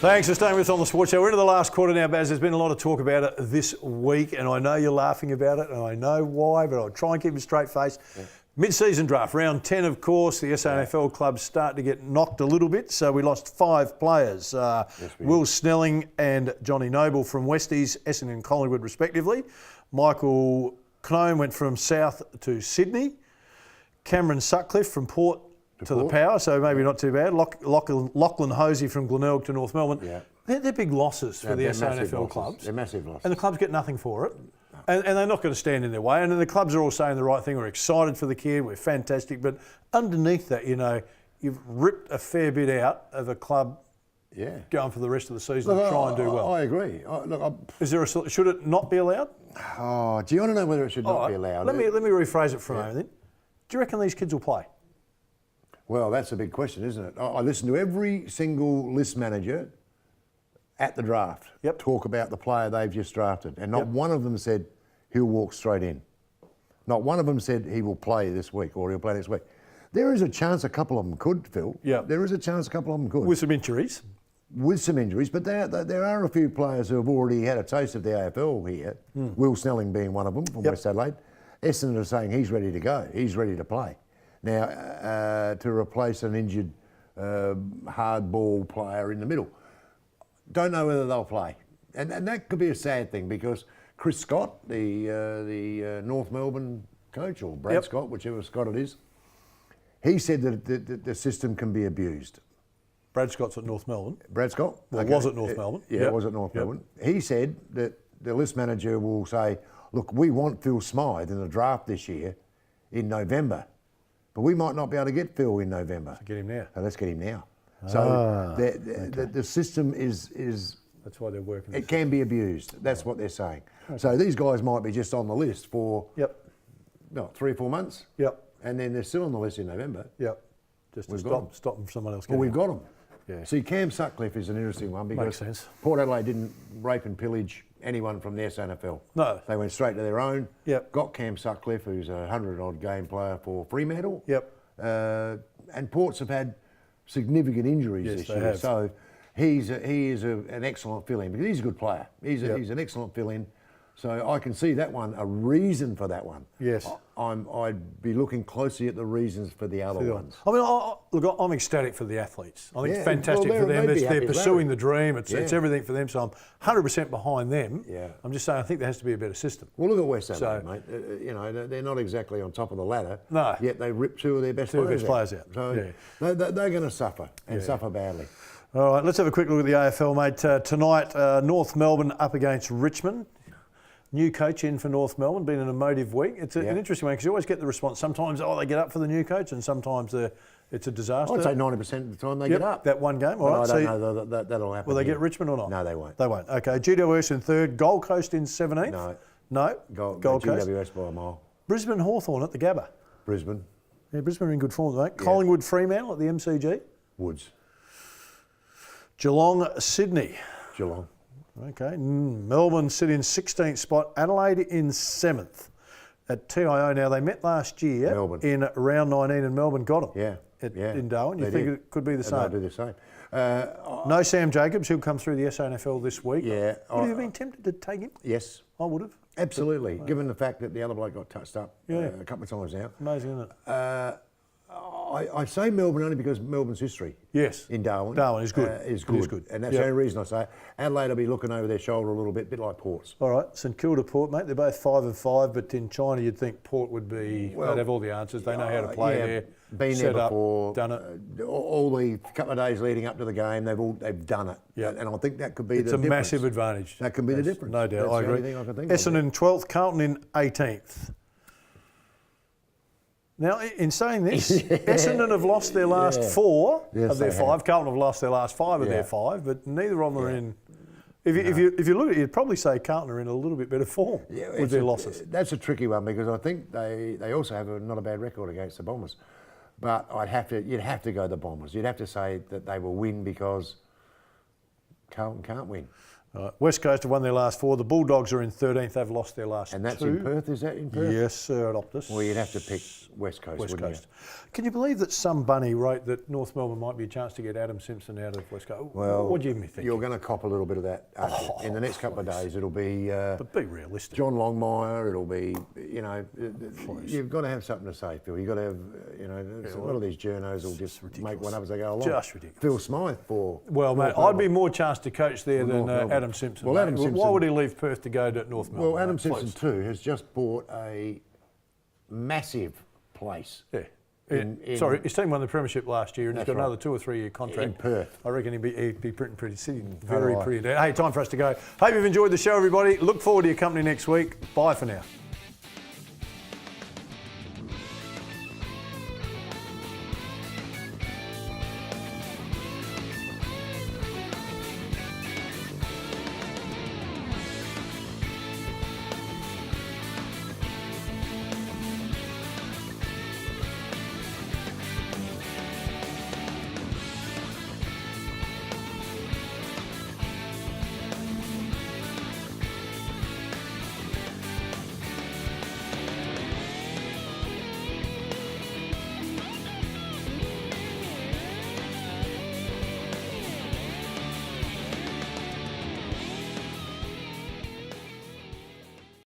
Thanks for staying with us on the Sports Show. We're into the last quarter now, Baz. There's been a lot of talk about it this week, and I know you're laughing about it, and I know why, but I'll try and keep a straight face. Yeah. Mid-season draft, round 10, of course. The SANFL clubs start to get knocked a little bit, so we lost 5 players. Will Snelling and Johnny Noble from Westies, Essendon and Collingwood, respectively. Michael Knome went from South to Sydney. Cameron Sutcliffe from Port to the Power, so maybe not too bad. Lachlan Hosey from Glenelg to North Melbourne. Yeah. They're big losses for the SANFL clubs. They're massive losses. And the clubs get nothing for it. And they're not going to stand in their way. And the clubs are all saying the right thing. We're excited for the kid. We're fantastic. But underneath that, you know, you've ripped a fair bit out of a club going for the rest of the season and try and do well. I agree. Should it not be allowed? Oh, do you want to know whether it should not be allowed? Let me rephrase it for a moment then. Do you reckon these kids will play? Well, that's a big question, isn't it? I listened to every single list manager at the draft talk about the player they've just drafted, and not one of them said he'll walk straight in. Not one of them said he will play this week or he'll play next week. There is a chance a couple of them could, Phil. Yeah. There is a chance a couple of them could. With some injuries. With some injuries, but there are a few players who have already had a taste of the AFL here. Will Snelling being one of them from West Adelaide. Essendon are saying he's ready to go. He's ready to play. Now, to replace an injured hard ball player in the middle. Don't know whether they'll play. And that could be a sad thing because Chris Scott, the North Melbourne coach, or Brad Scott, whichever Scott it is, he said that the system can be abused. Brad Scott's at North Melbourne. Brad Scott? Well, was at North Melbourne. Yeah, it was at North Melbourne. He said that the list manager will say, look, we want Phil Smythe in the draft this year in November. But we might not be able to get Phil in November. So get him now. So let's get him now. So the system is... That's why they're working. It can be abused. That's what they're saying. Okay. So these guys might be just on the list for 3 or 4 months. And then they're still on the list in November. Just to stop them someone else getting we've got them. Yeah. See, Cam Sutcliffe is an interesting one because makes sense. Port Adelaide didn't rape and pillage anyone from the SANFL. No. They went straight to their own. Got Cam Sutcliffe, who's a 100-odd game player for Fremantle. And Ports have had significant injuries this year. Have. So he is an excellent fill-in because he's a good player. He's an excellent fill-in. So I can see that one, a reason for that one. Yes. I'd be looking closely at the reasons for the other ones. I mean, look, I'm ecstatic for the athletes. I think it's fantastic for them. They're pursuing the dream. It's everything for them. So I'm 100% behind them. I'm just saying I think there has to be a better system. Well, look at West Adelaide, mate. You know, they're not exactly on top of the ladder. No. Yet they ripped 2 of their best players out. So they're going to suffer and suffer badly. All right, let's have a quick look at the AFL, mate. Tonight, North Melbourne up against Richmond. New coach in for North Melbourne, been an emotive week. It's an interesting one because you always get the response. Sometimes, they get up for the new coach, and sometimes it's a disaster. I'd say 90% of the time they get up. That one game, all right. I don't know that'll happen. Will they get Richmond or not? No, they won't. They won't. Okay, GWS in 3rd, Gold Coast in 17th? No? Gold Coast. GWS by a mile. Brisbane Hawthorn at the Gabba? Brisbane. Yeah, Brisbane are in good form, mate. Collingwood Fremantle at the MCG? Woods. Geelong Sydney? Geelong. Okay, Melbourne sit in 16th spot, Adelaide in 7th at TIO. Now, they met last year in round 19 and Melbourne got them in Darwin. You think it could be the same? They'll do the same. No Sam Jacobs, who'll come through the SANFL this week. Yeah. Would you have been tempted to take him? Yes. I would have. Absolutely, given the fact that the other bloke got touched up a couple of times now. Amazing, isn't it? I say Melbourne only because Melbourne's history in Darwin. Darwin is good. Is good. And that's the only reason I say it. Adelaide will be looking over their shoulder a little bit like Ports. All right, St Kilda Port, mate, they're both 5 and 5, but in China you'd think Port would be, they'd have all the answers. They know how to play there. Been there before. Done it. All the couple of days leading up to the game, they've done it. Yeah. And I think that could be the difference. It's a massive advantage. That can be the difference. No doubt, I agree. That's the only thing I can think Essendon in 12th, Carlton in 18th. Now, in saying this, Essendon have lost their last 4 of their 5. Carlton have lost their last 5 of their 5, but neither of them are in. If you look at it, you'd probably say Carlton are in a little bit better form with their losses. That's a tricky one because I think they also have not a bad record against the Bombers. But you'd have to go the Bombers. You'd have to say that they will win because Carlton can't win. West Coast have won their last 4. The Bulldogs are in 13th. They've lost their last 2. And that's in Perth, is that in Perth? Yes, sir, at Optus. Well, you'd have to pick West Coast, West wouldn't Coast. Can you believe that some bunny wrote that North Melbourne might be a chance to get Adam Simpson out of West Coast? Well, what do you think? You're going to cop a little bit of that. In the next couple of days, it'll be But be realistic. John Longmire. It'll be, you've got to have something to say, Phil. You've got to have, a lot of these journos will just make one up as they go along. Just ridiculous. Phil Smythe for... Well, mate, I'd be more chance to coach there than Adam Simpson. Well, Adam Simpson... Why would he leave Perth to go to North Melbourne? Well, Adam Simpson too has just bought a massive place. Yeah. Sorry, his team won the premiership last year and he's got another 2 or 3 year contract. In Perth. I reckon he'd be pretty city. Very pretty. Hey, time for us to go. Hope you've enjoyed the show, everybody. Look forward to your company next week. Bye for now.